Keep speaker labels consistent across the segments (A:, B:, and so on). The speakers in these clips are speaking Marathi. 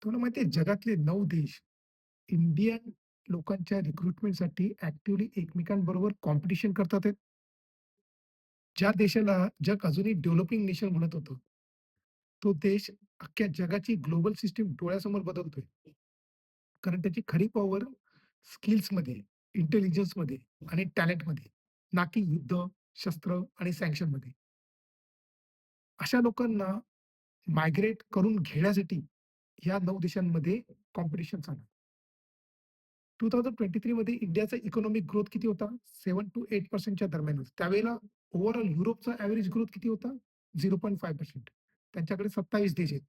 A: तुला माहिती आहे जगातले 9 देश इंडियन लोकांच्या रिक्रुटमेंटसाठी ॲक्टिव्हली एकमेकांबरोबर कॉम्पिटिशन करतात आहेत. ज्या देशाला जग अजूनही डेव्हलपिंग नेशन म्हणत होतं, तो देश अख्ख्या जगाची ग्लोबल सिस्टम डोळ्यासमोर बदलतोय. कारण त्याची खरी पॉवर स्किल्समध्ये, इंटेलिजन्समध्ये आणि टॅलेंटमध्ये, ना की युद्ध, शस्त्र आणि सँक्शनमध्ये. अशा लोकांना मायग्रेट करून घेण्यासाठी ह्या 9 देशांमध्ये कॉम्पिटिशन चालू आहे. 2023 मध्ये इंडियाचा इकॉनॉमिक ग्रोथ किती होता? 7 to 8% च्या दरम्यान होता. त्यावेळेला ओव्हरऑल युरोपचा एव्हरेज ग्रोथ किती होता? 0.5%. त्यांच्याकडे 27 देश आहेत.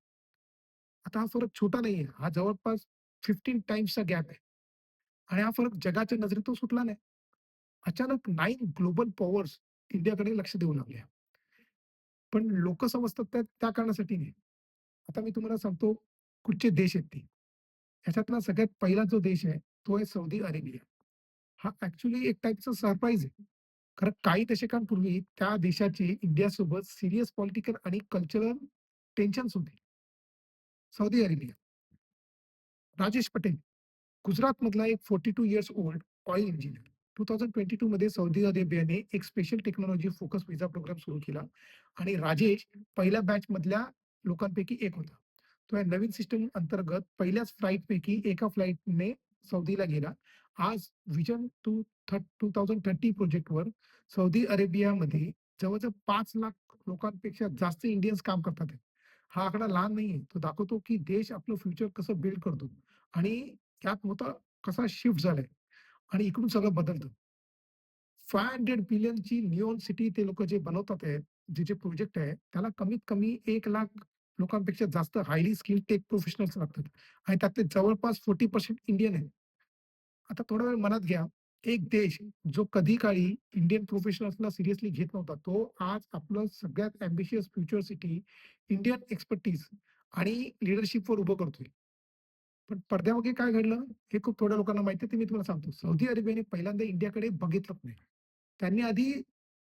A: आता हा फरक छोटा नाहीये. हा जवळपास 15 टाइम्सचा गॅप आहे आणि हा फरक जगाच्या नजरेतून सुटला नाही. अचानक 9 ग्लोबल पॉवर्स इंडियाकडे लक्ष देऊ लागल्या. पण लोकं समजतात त्या त्या कारणासाठी नाही. आता मी तुम्हाला सांगतो कुठचे देश आहेत ते. ह्याच्यातला सगळ्यात पहिला जो देश आहे, तो आहे सौदी अरेबिया. हा ॲक्चुअली एक टाइपचा सरप्राईज आहे. कारण काही दशकांपूर्वी त्या देशाचे इंडियासोबत सीरियस पॉलिटिकल आणि कल्चरल टेन्शन्स होते. Saudi Arabia. राजेश पटेल, गुजरातमधला एक 42 इयर्स ओल्ड ऑइल इंजिनियर. 2022 मध्ये सौदी अरेबियाने एक special technology focus visa program सुरू केला आणि राजेश पहिल्या बॅचमधल्या लोकांपैकी एक होता. तो या नवीन सिस्टम अंतर्गत पहिल्याच फ्लाइटपैकी एका फ्लाइटने सौदीला गेला. आज व्हिजन 2030 प्रोजेक्टवर सौदी अरेबियामध्ये जवळ-जवळ 5 लाख लोकांपेक्षा जास्त इंडियन्स काम करतात आहेत. हा आकडा लहान नाहीये. तो दाखवतो की देश आपलं फ्युचर कसं बिल्ड करतो आणि त्यात मोठा कसा शिफ्ट झालाय आणि इकडून सगळं बदलतं. 500 बिलियनची निऑन सिटी ते लोकं जे बनवतात आहेत, जे प्रोजेक्ट आहे, त्याला कमीत कमी 1 लाख लोकांपेक्षा जास्त हायली स्किल्ड टेक प्रोफेशनल्स लागतात आणि त्यातले जवळपास 40% इंडियन आहेत. आता थोडा वेळ मनात घ्या, एक देश जो कधी काळी इंडियन प्रोफेशनल्सला सिरियसली घेत नव्हता, तो आज आपलं सगळ्यात अँबिशियस फ्युचर सिटी, इंडियन एक्सपर्टीज आणि लीडरशिपवर उभं करतोय. पण पडद्यामागे काय घडलं, हे खूप थोड्या लोकांना माहिती आहे, ते मी तुम्हाला सांगतो. सौदी अरेबियाने पहिल्यांदा इंडियाकडे बघितलंच नाही. त्यांनी आधी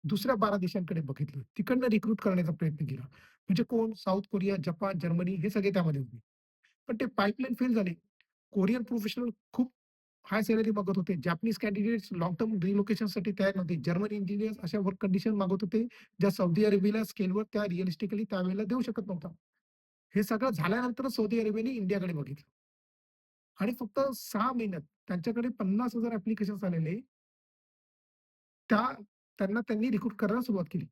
A: दुसऱ्या 12 देशांकडे बघितलं. तिकडनं रिक्रूट करण्याचा प्रयत्न केला. म्हणजे कोण? साऊथ कोरिया, जपान, जर्मनी हे सगळे त्यामध्ये होते. पण ते पाईपलाईन फेल झाले. कोरियन प्रोफेशनल खूप हाय सॅलरी मागत होते. जॅपनीज कॅन्डिडेट्स लाँग टर्म रिलोकेशनसाठी तयार नव्हते. जर्मन इंजिनिअर्स अशा वर्क कंडिशन मागत होते, ज्या सौदी अरेबियाला स्केलवर त्या रिअलिस्टिकली त्यावेळेला देऊ शकत नव्हता. हे सगळं झाल्यानंतरच सौदी अरेबियाने इंडियाकडे बघितलं. आणि फक्त 6 महिन्यात त्यांच्याकडे 50,000 ॲप्लिकेशन्स आलेले. त्या त्यांना त्यांनी रिक्रूट करायला सुरुवात केली.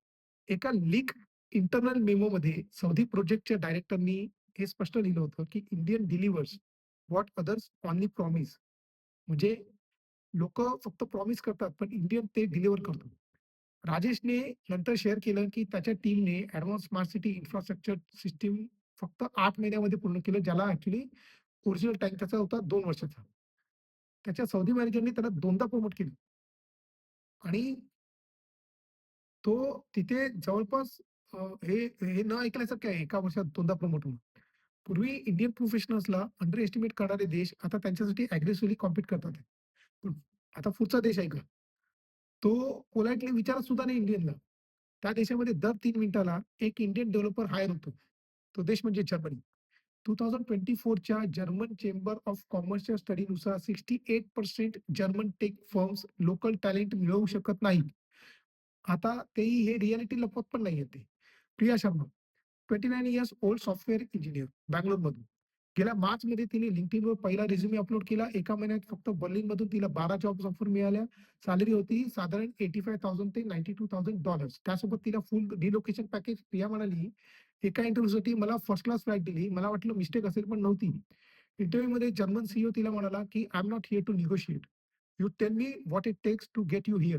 A: एका लीक इंटरनल मेमोमध्ये सौदी प्रोजेक्टच्या डायरेक्टरनी हे स्पष्ट लिहिलं होतं, की Indian delivers what others only promise. म्हणजे लोकं फक्त प्रॉमिस करतात, पण इंडियन ते डिलिव्हर करतो. राजेशने नंतर शेअर केलं, की त्याच्या टीमने advance smart city infrastructure system फक्त 8 महिन्यामध्ये पूर्ण केलं, ज्याला ॲक्चुअली ओरिजिनल टाईम त्याचा होता 2 वर्षाचा. त्याच्या सौदी मॅनेजरनी त्याला 2दा प्रमोट केलं आणि तो तिथे जवळपास हे हे न ऐकण्यासारखं आहे, एका वर्षात 2दा प्रमोट होणं. पूर्वी इंडियन प्रोफेशनल्सला अंडर एस्टिमेट करणारे देश आता त्यांच्यासाठी अग्रेसिव्हली कॉम्पीट करतात आहे. पण आता पुढचा देश ऐका. तो पोलाइटली विचारत सुद्धा नाही इंडियनला. त्या देशामध्ये दर 3 मिनिटाला एक इंडियन डेव्हलपर हायर होतो. तो देश म्हणजे जर्मनी. 2024 च्या जर्मन चेंबर ऑफ कॉमर्सच्या स्टडीनुसार 68% German tech firms local talent मिळवू शकत नाहीत. आता तेही हे रिअॅलिटी लपवत पण नाहीये ते. Priya Sharma, 29 years old software engineer बंगलोरमधून. गेल्या मार्चमध्ये तिने LinkedInवर पहिला रिझ्यूमे अपलोड केला. एका महिन्यात फक्त बर्लिनमधून तिला 12 जॉब्स ऑफर मिळाल्या. सॅलरी होती साधारण 85,000 ते $92,000. त्यासोबत तिला फुल रिलोकेशन पॅकेज. प्रिया म्हणाली, "एका इंटरव्ह्यूसाठी मला फर्स्ट क्लास फ्लाइट दिली. मला वाटलं मिस्टेक असेल, पण नव्हती." इंटरव्ह्यूमध्ये जर्मन सीईओ तिला म्हणाला, की "I am not here to negotiate. You tell me what it takes to get you here."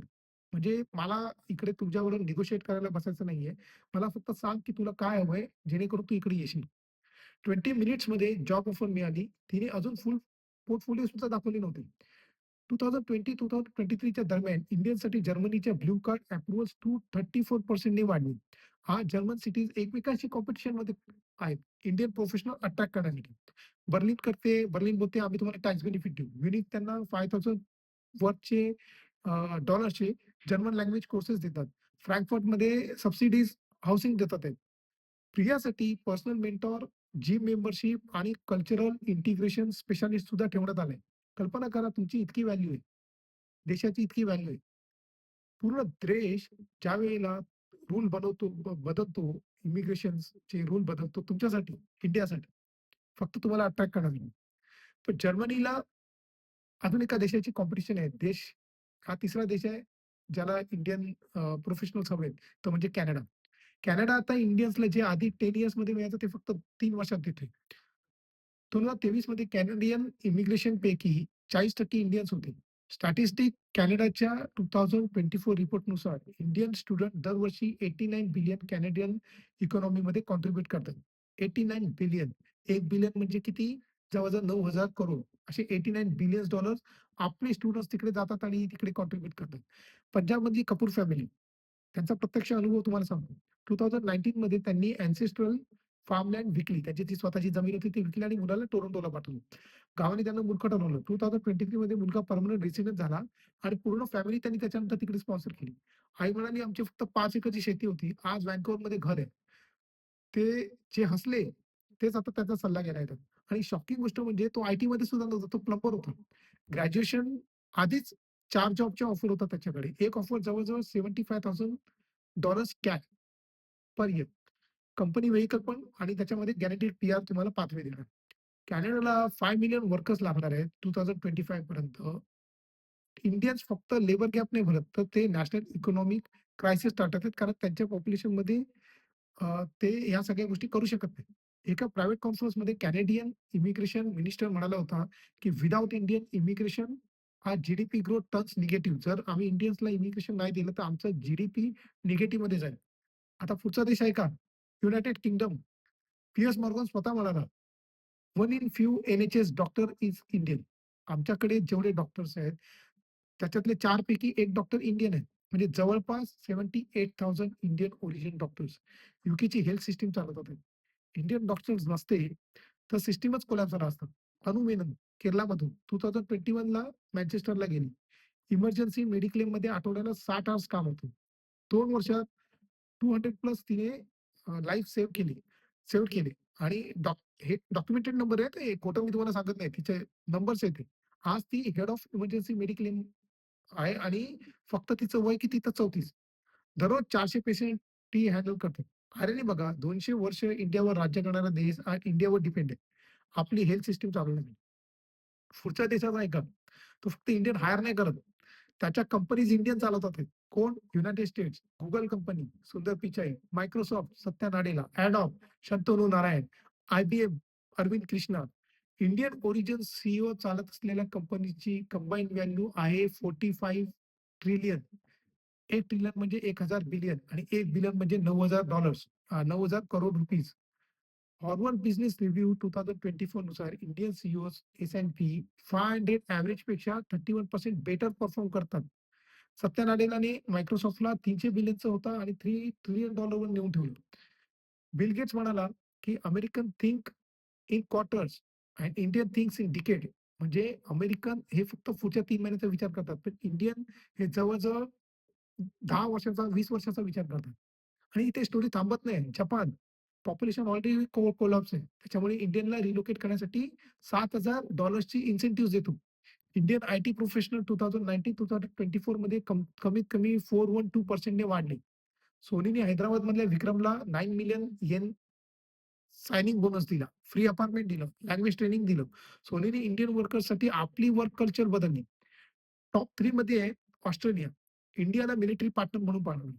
A: म्हणजे मला इकडे तुझ्याबरोबर निगोशिएट करायला बसायचं नाहीये. मला फक्त सांग, की तुला काय हवंय, जेणेकरून तू इकडे येशील. 20 मिनिट्समध्ये जॉब ऑफर मिळाली. तिने अजून फुल पोर्टफोलिओ सुद्धा दाखवले नव्हते. 2020-2023 च्या दरम्यान इंडियनसाठी जर्मनीच्या ब्लू कार्ड अप्रूव्हल्स 234% ने वाढली. आज जर्मन सिटीज एकमेकांशी कॉम्पिटिशनमध्ये आहेत, इंडियन प्रोफेशनल अट्रॅक्ट करण्यासाठी. बर्लिन बोलते, "आम्ही तुम्हाला टॅक्स बेनिफिट देऊ." म्युनिक त्यांना 5,000 वर्कचे डॉलर्सचे जर्मन लँग्वेज कोर्सेस देतात. फ्रँकफर्टमध्ये सबसिडीज हाउसिंग देतात आहेत. प्रियासाठी पर्सनल मेंटॉर जिम मेंबरशिप आणि कल्चरल इंटिग्रेशन स्पेशालिस्ट सुद्धा ठेवण्यात आले. कल्पना करा तुमची इतकी व्हॅल्यू आहे. देशाची इतकी व्हॅल्यू आहे. पूर्ण देश ज्यावेळेला रूल बदलतो, इमिग्रेशनचे रूल बदलतो तुमच्यासाठी, इंडियासाठी. फक्त तुम्हाला अट्रॅक्ट करण्यासाठी. पण जर्मनीला अजून एका देशाची कॉम्पिटिशन आहे. हा तिसरा देश आहे, ज्याला इंडियन प्रोफेशनल्स हवे आहेत, तो म्हणजे कॅनडा. कॅनडा आता इंडियन्सला जे आधी 10 इयर्समध्ये मिळायचं ते फक्त 3 वर्षात देतोय. 2023 मध्ये कॅनेडियन इमिग्रेशनपैकी 40% इंडियन्स होते. स्टॅटिस्टिक कॅनडाच्या 2024 रिपोर्टनुसार इंडियन स्टुडंट दरवर्षी 89 बिलियन कॅनेडियन इकॉनॉमीमध्ये कॉन्ट्रिब्यूट करतात. 89 बिलियन. 1 बिलियन म्हणजे किती? जवळ-जवळ 9,000 करोड. असे 89 बिलियन्स डॉलर्स आपले स्टुडंट्स तिकडे जातात आणि तिकडे कॉन्ट्रिब्यूट करतात. पंजाबमधली कपूर फॅमिली, त्यांचा प्रत्यक्ष अनुभव तुम्हाला सांगतो. 2019 मध्ये त्यांनी अँसेस्ट्रल फार्मलँड विकली. त्यांची जी स्वतःची जमीन होती ती विकली आणि मुलाला टोरंटोला पाठवलं. गावाने त्यांना मूर्ख ठरवलं. 2023 मध्ये मुलगा पर्मनंट रेसिडेंट झाला आणि पूर्ण फॅमिली त्यांनी त्याच्यानंतर तिकडे स्पॉन्सर केली. आई म्हणाली, "आमची फक्त 5 एकरची शेती होती. आज व्हॅन्कुव्हरमध्ये घर आहे." ते जे हसले, तेच आता त्याचा सल्ला घ्यायला येतात. आणि शॉकिंग गोष्ट म्हणजे तो आय-टीमध्ये सुद्धा नव्हता, तो प्लंबर होता. ग्रॅज्युएशन आधीच 4 जॉबच्या ऑफर होता त्याच्याकडे. एक ऑफर जवळ-जवळ $75,000 cash per year. Company vehicle पण आणि त्याच्यामध्ये गॅरंटेड पी-आर तुम्हाला पाथवे देणार. कॅनडाला 5 मिलियन वर्कर्स लागणार आहेत 2025 पर्यंत. इंडियन्स फक्त लेबर गॅप नाही भरत, तर ते नॅशनल इकॉनॉमिक क्रायसिस टाळतात आहेत, कारण त्यांच्या पॉप्युलेशनमध्ये ते ह्या सगळ्या गोष्टी करू शकत नाही. एका प्रायव्हेट कॉन्फरन्समध्ये कॅनेडियन इमिग्रेशन मिनिस्टर म्हणाला होता, की विथआऊट इंडियन इमिग्रेशन हा जी-डी-पी ग्रोथ टर्न्स निगेटिव्ह. जर आम्ही इंडियन्सला इमिग्रेशन नाही दिलं, तर आमचं जी-डी-पी निगेटिव्हमध्ये जाईल. आता पुढचा देश आहे का? United kingdom. पियर्स मॉर्गन स्वतः म्हणाला, "one in few N-H-S doctor is Indian." आमच्याकडे जेवढे डॉक्टर्स आहेत, त्याच्यातले 4 पैकी 1 डॉक्टर इंडियन आहेत. म्हणजे जवळपास 78,000 इंडियन ओरिजिन डॉक्टर्स यूकेची हेल्थ सिस्टम चालवतात आहेत. इंडियन डॉक्टर्स नसते, तर सिस्टमच कोलॅप्स झाला असता. अनु मेनन केरलामधून 2021 ला मँचेस्टरला गेली. इमर्जन्सी मेडिक्लेममध्ये आठवड्याला 60 अवर्स काम होतं. 2 वर्षात 200 प्लस तिने लाईफ सेव्ह केले आणि हे डॉक्युमेंटेड नंबर आहेत. हे खोटं मी तुम्हाला सांगत नाही. तिचे नंबर्स आहेत ते. आज ती हेड ऑफ इमर्जन्सी मेडिक्लेम आहे आणि फक्त तिचं वय किती तर 34. दररोज 400 पेशंट ती हँडल करते. अरे बघा 200 वर्ष इंडियावर राज्य करणारा देश आज इंडियावर डिपेंड आहे. आपली हेल्थ सिस्टम चालवण्यासाठी. पुढच्या देशाचा आहे का? तो फक्त इंडियन हायर नाही करत. त्याच्या कंपनीज इंडियन चालवतात आहेत. कोण? युनायटेड स्टेट्स, Google कंपनी, Sundar Pichai, Microsoft, Satya Nadella, Adobe, Shantanu Narayen, IBM, Arvind Krishna. Indian origin CEO चालत असलेल्या कंपनीची कंबाईन्ड व्हॅल्यू आहे 45 ट्रिलियन. 1 ट्रिलियन म्हणजे 1,000 बिलियन आणि 1 बिलियन म्हणजे $9,000 $9,000 crore rupees. Harvard business review 2024 नुसार Indian CEOs S&P 500 एव्हरेजपेक्षा 31% better perform करतात. सत्या नाडेलाने Microsoftला 300 बिलियनचा होता आणि $3 ट्रिलियन वर नेऊन ठेवलं. बिल गेट्स म्हणाला, की American think in quarters and Indian thinks in decade. म्हणजे अमेरिकन हे फक्त पुढच्या 3 महिन्याचा विचार करतात. पण इंडियन हे जवळ-जवळ 10 वर्षाचा, 20 वर्षाचा विचार करतात. आणि इथे स्टोरी थांबत नाही. जपान पॉप्युलेशन ऑलरेडी कोलॅप्स आहे. त्याच्यामुळे इंडियनला रिलोकेट करण्यासाठी $7,000 ची इन्सेंटिव्हज देतो. इंडियन आय-टी प्रोफेशनल 2019-2024 मध्ये कमीत कमी 412% ने वाढले. सोनीने हैदराबादमधल्या विक्रमला 9 मिलियन येन सायनिंग बोनस दिला. फ्री अपार्टमेंट दिलं. लँग्वेज ट्रेनिंग दिलं. सोनीने इंडियन वर्कर्ससाठी आपली वर्क कल्चर बदलली. टॉप 3 मध्ये आहे ऑस्ट्रेलिया. इंडियाला मिलिटरी पार्टनर म्हणून पाठवलं.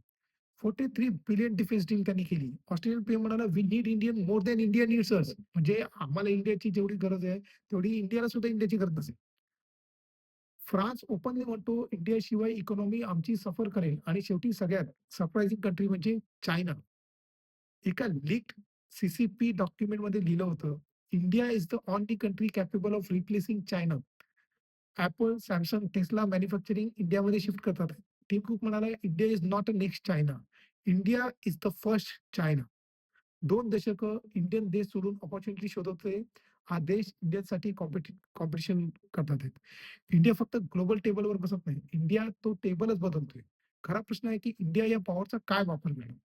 A: 43 बिलियन डिफेन्स डील त्यांनी केली. ऑस्ट्रेलियन पीएम म्हणाला, "we need Indian more than India needs us." म्हणजे आम्हाला इंडियाची जेवढी गरज आहे, तेवढी इंडियाला सुद्धा इंडियाची गरज नसेल. फ्रान्स ओपनली म्हणतो, इंडियाशिवाय इकॉनॉमी आमची सफर करेल आणि शेवटी सगळ्यात सरप्रायझिंग कंट्री म्हणजे चायना. एका लीक्ड सी डॉक्युमेंटमध्ये लिहिलं होतं, "India is the only country capable of replacing China." Apple, Samsung, Tesla manufacturing इंडियामध्ये शिफ्ट करतात आहे. टिम कुक म्हणाला, "India is not a next China. India is the first China." 2 दशकं इंडियन देश सोडून अपॉर्च्युनिटी शोधतोय. हा देश इंडियासाठी कॉम्पिटिशन करतात आहेत. इंडिया फक्त ग्लोबल टेबलवर बसत नाही. इंडिया तो टेबलच बदलतोय. खरा प्रश्न आहे, की इंडिया या पॉवरचा काय वापर करेल?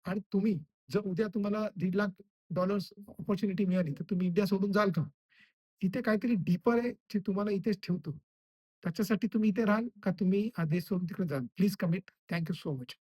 A: आणि तुम्ही जर उद्या तुम्हाला 1,50,000 डॉलर्स अपॉर्च्युनिटी मिळाली, तर तुम्ही इंडिया सोडून जाल का? इथे काहीतरी डीपर आहे, जे तुम्हाला इथेच ठेवतो. त्याच्यासाठी तुम्ही इथे राहाल का तुम्ही हा देश सोडून तिकडे जाल? Please comment. Thank you so much.